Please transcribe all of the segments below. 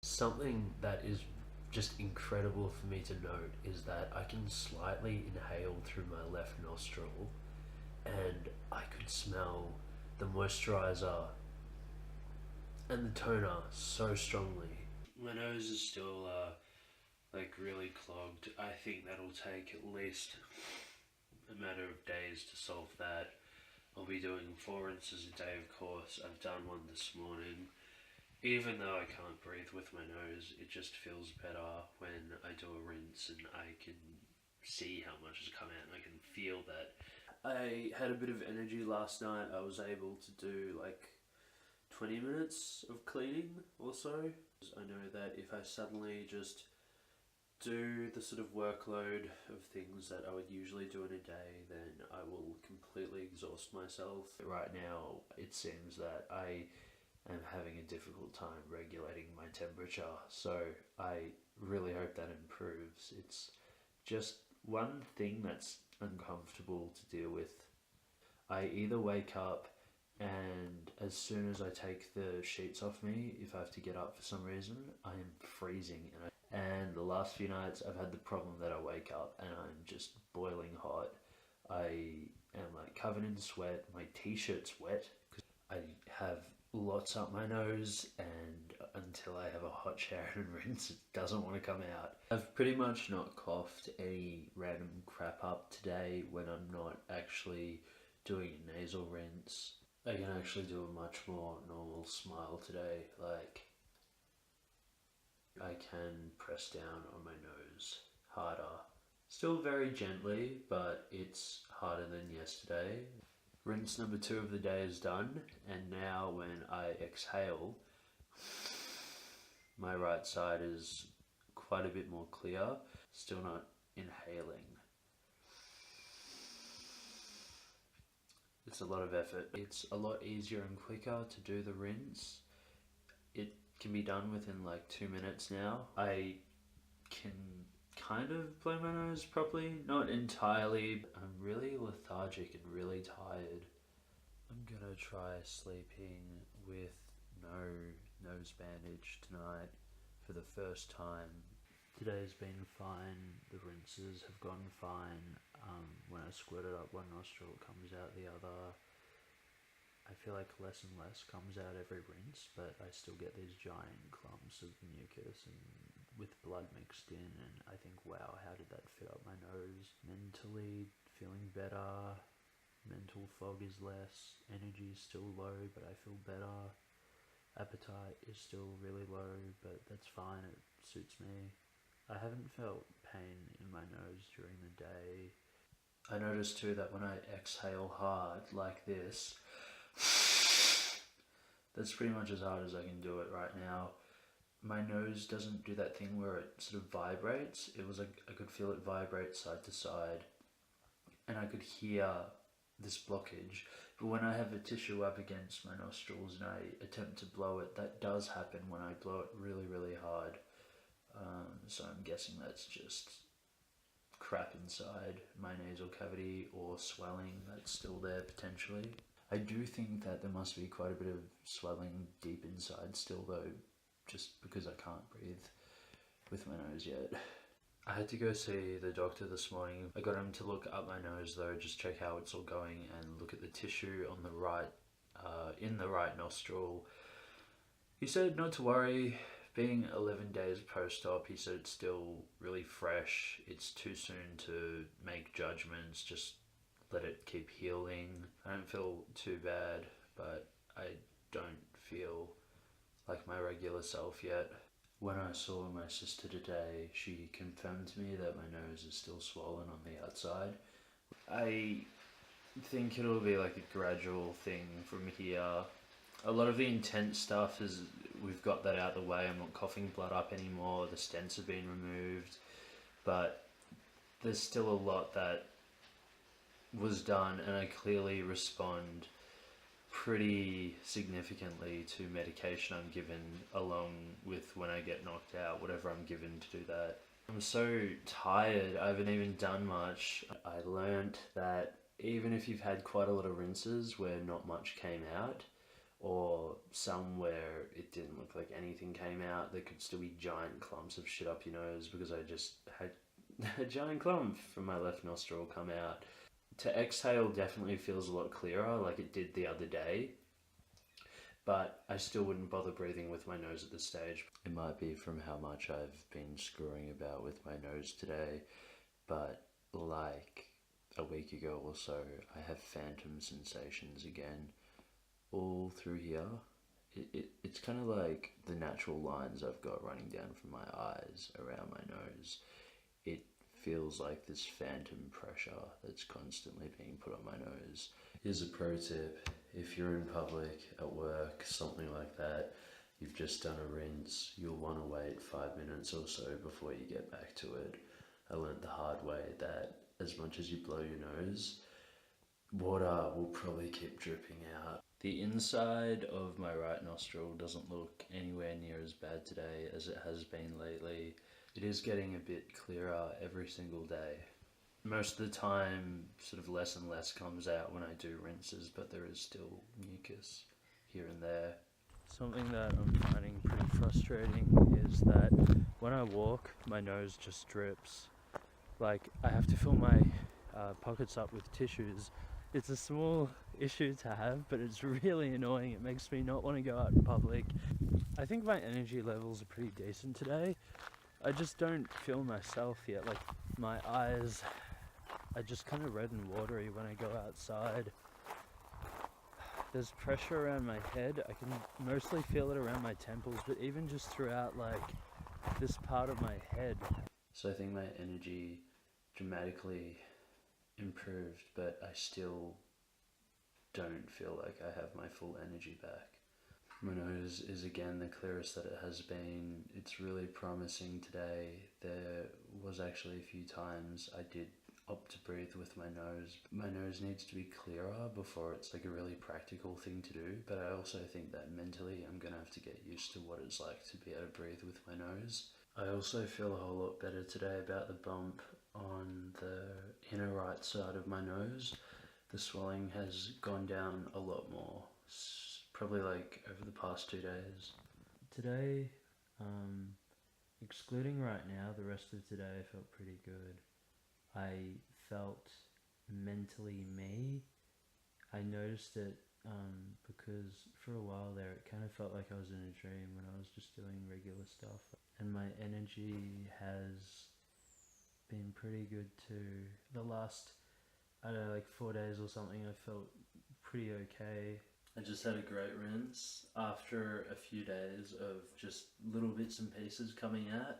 Something that is just incredible for me to note is that I can slightly inhale through my left nostril and I could smell the moisturizer and the toner so strongly. My nose is still really clogged. I think that'll take at least a matter of days to solve that. I'll be doing 4 rinses a day, of course. I've done one this morning. Even though I can't breathe with my nose, it just feels better when I do a rinse and I can see how much has come out and I can feel that. I had a bit of energy last night. I was able to do like 20 minutes of cleaning or so. I know that if I suddenly just do the sort of workload of things that I would usually do in a day, then I will completely exhaust myself. Right now, it seems that I am having a difficult time regulating my temperature, so I really hope that improves. It's just one thing that's uncomfortable to deal with. I either wake up and as soon as I take the sheets off me, if I have to get up for some reason, I am freezing. And the last few nights I've had the problem that I wake up and I'm just boiling hot. I am like covered in sweat, my t-shirt's wet because I have lots up my nose, and until I have a hot shower and rinse it doesn't want to come out. I've pretty much not coughed any random crap up today when I'm not actually doing a nasal rinse. I can actually do a much more normal smile today, like I can press down on my nose harder. Still very gently, but it's harder than yesterday. Rinse number 2 of the day is done, and now when I exhale, my right side is quite a bit more clear, still not inhaling. It's a lot of effort. It's a lot easier and quicker to do the rinse. It can be done within like 2 minutes now. I can kind of blow my nose properly, not entirely. I'm really lethargic and really tired. I'm gonna try sleeping with no nose bandage tonight for the first time. Today's been fine, the rinses have gone fine. When I squirt it up one nostril it comes out the other. I feel like less and less comes out every rinse, but I still get these giant clumps of mucus and with blood mixed in, and I think, wow, how did that fit up my nose? Mentally feeling better, mental fog is less, energy is still low but I feel better, appetite is still really low but that's fine, it suits me. I haven't felt pain in my nose during the day. I noticed too that when I exhale hard like this, that's pretty much as hard as I can do it right now. My nose doesn't do that thing where it sort of vibrates. It was like I could feel it vibrate side to side and I could hear this blockage. But when I have a tissue up against my nostrils and I attempt to blow it, that does happen when I blow it really, really hard. So I'm guessing that's just crap inside my nasal cavity or swelling that's still there potentially. I do think that there must be quite a bit of swelling deep inside still though, just because I can't breathe with my nose yet. I had to go see the doctor this morning. I got him to look up my nose though, just check how it's all going and look at the tissue on the right, in the right nostril. He said not to worry. Being 11 days post-op, he said it's still really fresh. It's too soon to make judgments, just let it keep healing. I don't feel too bad, but I don't feel like my regular self yet. When I saw my sister today, she confirmed to me that my nose is still swollen on the outside. I think it'll be like a gradual thing from here. A lot of the intense stuff is, we've got that out of the way. I'm not coughing blood up anymore, the stents have been removed, but there's still a lot that was done, and I clearly respond pretty significantly to medication I'm given, along with when I get knocked out, whatever I'm given to do that. I'm so tired, I haven't even done much. I learnt that even if you've had quite a lot of rinses where not much came out, or somewhere it didn't look like anything came out. There could still be giant clumps of shit up your nose because I just had a giant clump from my left nostril come out. To exhale definitely feels a lot clearer, like it did the other day, but I still wouldn't bother breathing with my nose at this stage. It might be from how much I've been screwing about with my nose today, but like a week ago or so, I have phantom sensations again, all through here. It's kind of like the natural lines I've got running down from my eyes around my nose. It feels like this phantom pressure that's constantly being put on my nose. Here's a pro tip: if you're in public, at work, something like that, you've just done a rinse, you'll want to wait 5 minutes or so before you get back to it. I learned the hard way that as much as you blow your nose, water will probably keep dripping out. The inside of my right nostril doesn't look anywhere near as bad today as it has been lately. It is getting a bit clearer every single day. Most of the time, sort of less and less comes out when I do rinses, but there is still mucus here and there. Something that I'm finding pretty frustrating is that when I walk, my nose just drips. Like, I have to fill my pockets up with tissues. It's a small issue to have, but it's really annoying. It makes me not want to go out in public. I think my energy levels are pretty decent today. I just don't feel myself yet. Like, my eyes are just kind of red and watery when I go outside. There's pressure around my head. I can mostly feel it around my temples, but even just throughout, like, this part of my head. So I think my energy dramatically improved, but I still don't feel like I have my full energy back. My nose is again the clearest that it has been. It's really promising today. There was actually a few times I did opt to breathe with my nose. My nose needs to be clearer before it's like a really practical thing to do, but I also think that mentally I'm gonna have to get used to what it's like to be able to breathe with my nose. I also feel a whole lot better today about the bump on the inner right side of my nose. The swelling has gone down a lot more, probably like over the past 2 days. Today, excluding right now, the rest of today I felt pretty good. I felt mentally me. I noticed it because for a while there it kind of felt like I was in a dream when I was just doing regular stuff. And my energy has been pretty good too. The last, I don't know, like 4 days or something, I felt pretty okay. I just had a great rinse after a few days of just little bits and pieces coming out.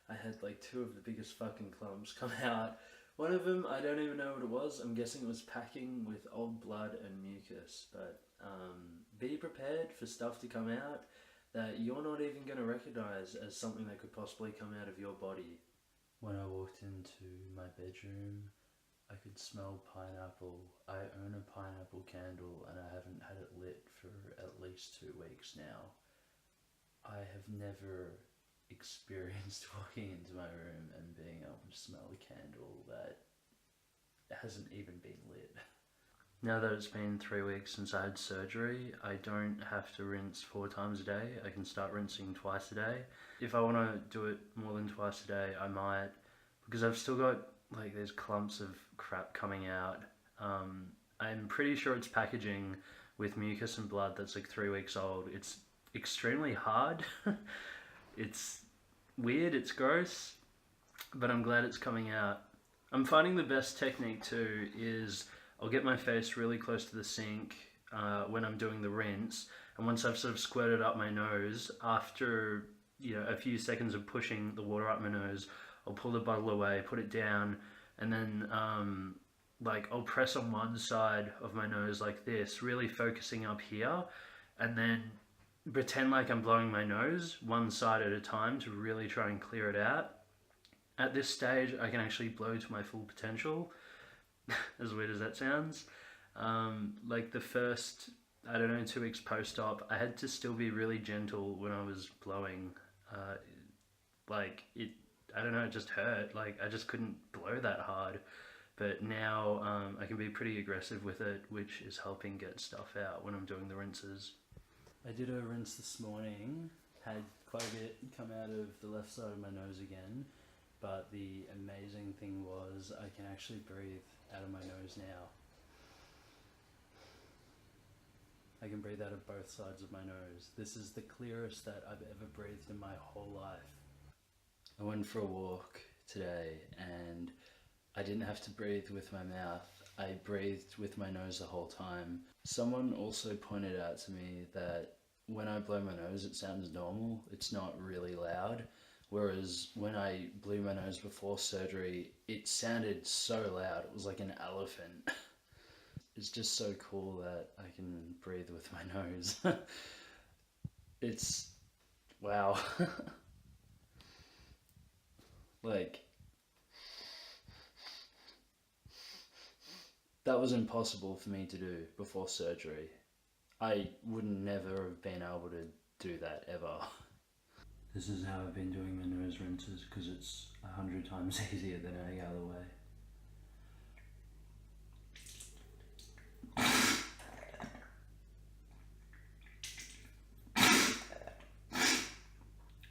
I had like 2 of the biggest fucking clumps come out. One of them, I don't even know what it was. I'm guessing it was packing with old blood and mucus, but be prepared for stuff to come out that you're not even going to recognize as something that could possibly come out of your body. When I walked into my bedroom, I could smell pineapple. I own a pineapple candle and I haven't had it lit for at least 2 weeks now. I have never experienced walking into my room and being able to smell a candle that hasn't even been lit. Now that it's been 3 weeks since I had surgery, I don't have to rinse 4 times a day. I can start rinsing twice a day. If I want to do it more than twice a day, I might, because I've still got like there's clumps of crap coming out. I'm pretty sure it's packaging with mucus and blood that's like 3 weeks old. It's extremely hard. It's weird, it's gross, but I'm glad it's coming out. I'm finding the best technique too is I'll get my face really close to the sink when I'm doing the rinse, and once I've sort of squirted up my nose, after a few seconds of pushing the water up my nose, I'll pull the bottle away, put it down, and then I'll press on one side of my nose like this, really focusing up here, and then pretend like I'm blowing my nose one side at a time to really try and clear it out. At this stage, I can actually blow to my full potential, as weird as that sounds. Like the first, 2 weeks post-op, I had to still be really gentle when I was blowing. It just hurt. Like, I just couldn't blow that hard. But now I can be pretty aggressive with it, which is helping get stuff out when I'm doing the rinses. I did a rinse this morning, had quite a bit come out of the left side of my nose again, but the amazing thing was I can actually breathe out of my nose now. I can breathe out of both sides of my nose. This is the clearest that I've ever breathed in my whole life. I went for a walk today and I didn't have to breathe with my mouth. I breathed with my nose the whole time. Someone also pointed out to me that when I blow my nose, it sounds normal. It's not really loud. Whereas when I blew my nose before surgery, it sounded so loud. It was like an elephant. It's just so cool that I can breathe with my nose. It's, wow. Like, that was impossible for me to do before surgery. I would never have been able to do that ever. This is how I've been doing my nose rinses because it's 100 times easier than any other way.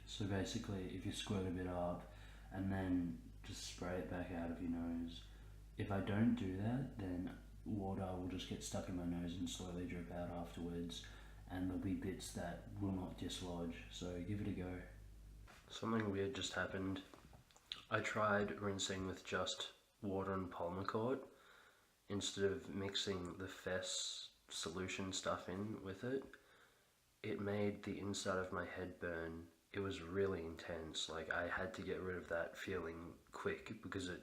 So basically, if you squirt a bit up and then just spray it back out of your nose, if I don't do that, then water will just get stuck in my nose and slowly drip out afterwards, and there'll be bits that will not dislodge, so give it a go. Something weird just happened. I tried rinsing with just water and Polypectomy instead of mixing the Fess solution stuff in with it. It made the inside of my head burn. It was really intense. Like, I had to get rid of that feeling quick because it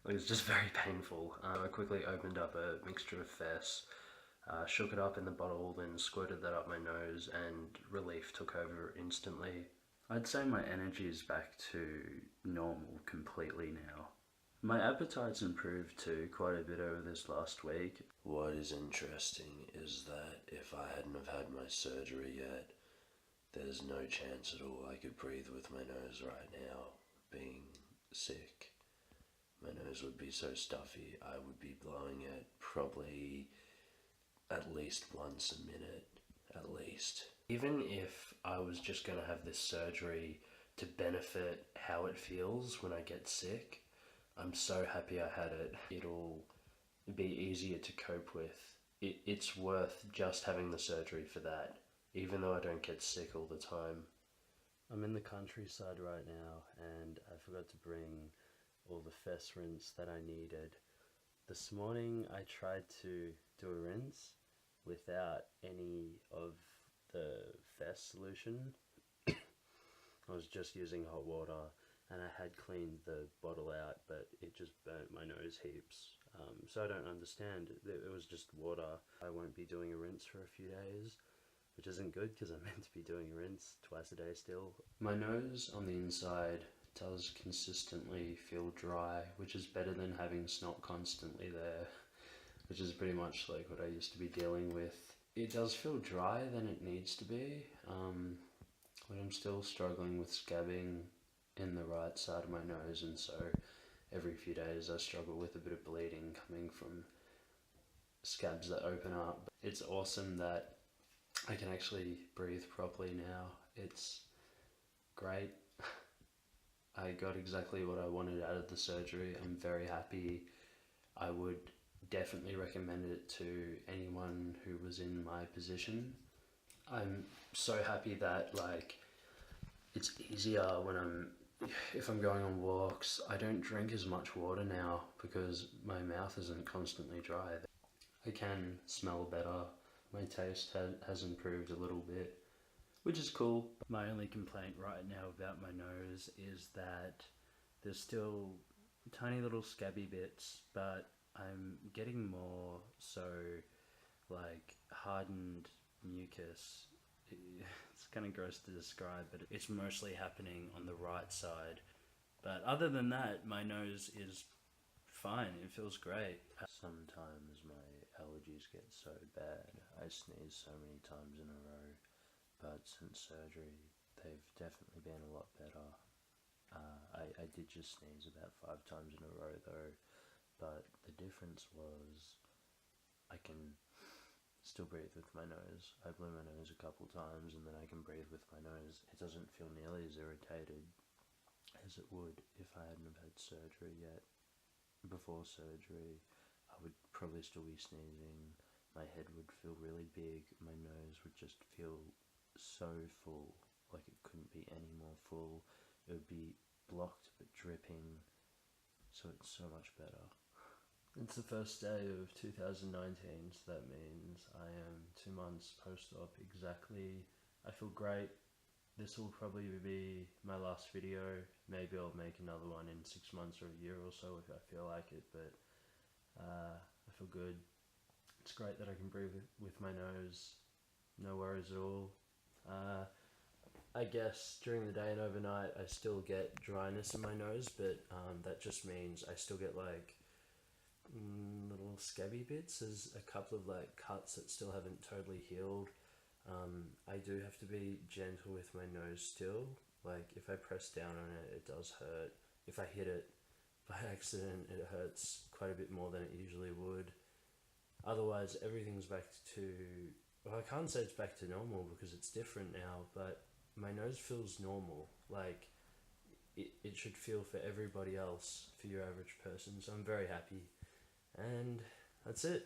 was just very painful. I quickly opened up a mixture of Fess, shook it up in the bottle, then squirted that up my nose, and relief took over instantly. I'd say my energy is back to normal completely now. My appetite's improved too quite a bit over this last week. What is interesting is that if I hadn't have had my surgery yet, there's no chance at all I could breathe with my nose right now, being sick. My nose would be so stuffy, I would be blowing it probably at least once a minute, at least. Even if I was just going to have this surgery to benefit how it feels when I get sick, I'm so happy I had it. It'll be easier to cope with. It's worth just having the surgery for that, even though I don't get sick all the time. I'm in the countryside right now and I forgot to bring all the Fess rinse that I needed. This morning I tried to do a rinse without any of the Fess solution. I was just using hot water and I had cleaned the bottle out, but it just burnt my nose heaps. So I don't understand. It was just water. I won't be doing a rinse for a few days, which isn't good because I'm meant to be doing a rinse twice a day still. My nose on the inside does consistently feel dry, which is better than having snot constantly there, which is pretty much like what I used to be dealing with. It does feel drier than it needs to be, but I'm still struggling with scabbing in the right side of my nose, and so every few days I struggle with a bit of bleeding coming from scabs that open up. It's awesome that I can actually breathe properly now. It's great. I got exactly what I wanted out of the surgery. I'm very happy. I would definitely recommend it to anyone who was in my position. I'm so happy that, like, it's easier when if I'm going on walks. I don't drink as much water now because my mouth isn't constantly dry. I can smell better. My taste has improved a little bit, which is cool. My only complaint right now about my nose is that there's still tiny little scabby bits, but I'm getting more so like hardened mucus. It's kind of gross to describe, but it's mostly happening on the right side. But other than that, my nose is fine. It feels great. Sometimes my allergies get so bad, I sneeze so many times in a row, but since surgery, they've definitely been a lot better. I did just sneeze about 5 times in a row though, but the difference was I can still breathe with my nose. I blow my nose a couple times and then I can breathe with my nose. It doesn't feel nearly as irritated as it would if I hadn't have had surgery yet. Before surgery, I would probably still be sneezing, my head would feel really big, my nose would just feel so full, like it couldn't be any more full. It would be blocked but dripping, so it's so much better. It's the first day of 2019, so that means I am 2 months post-op exactly. I feel great. This will probably be my last video. Maybe I'll make another one in 6 months or a year or so if I feel like it, but I feel good. It's great that I can breathe with my nose. No worries at all. I guess during the day and overnight I still get dryness in my nose, but that just means I still get like little scabby bits. There's a couple of like cuts that still haven't totally healed. I do have to be gentle with my nose still. Like if I press down on it, it does hurt. If I hit it by accident, it hurts quite a bit more than it usually would. Otherwise, everything's back to, well, I can't say it's back to normal because it's different now, but my nose feels normal. Like it should feel for everybody else, for your average person. So I'm very happy. And that's it.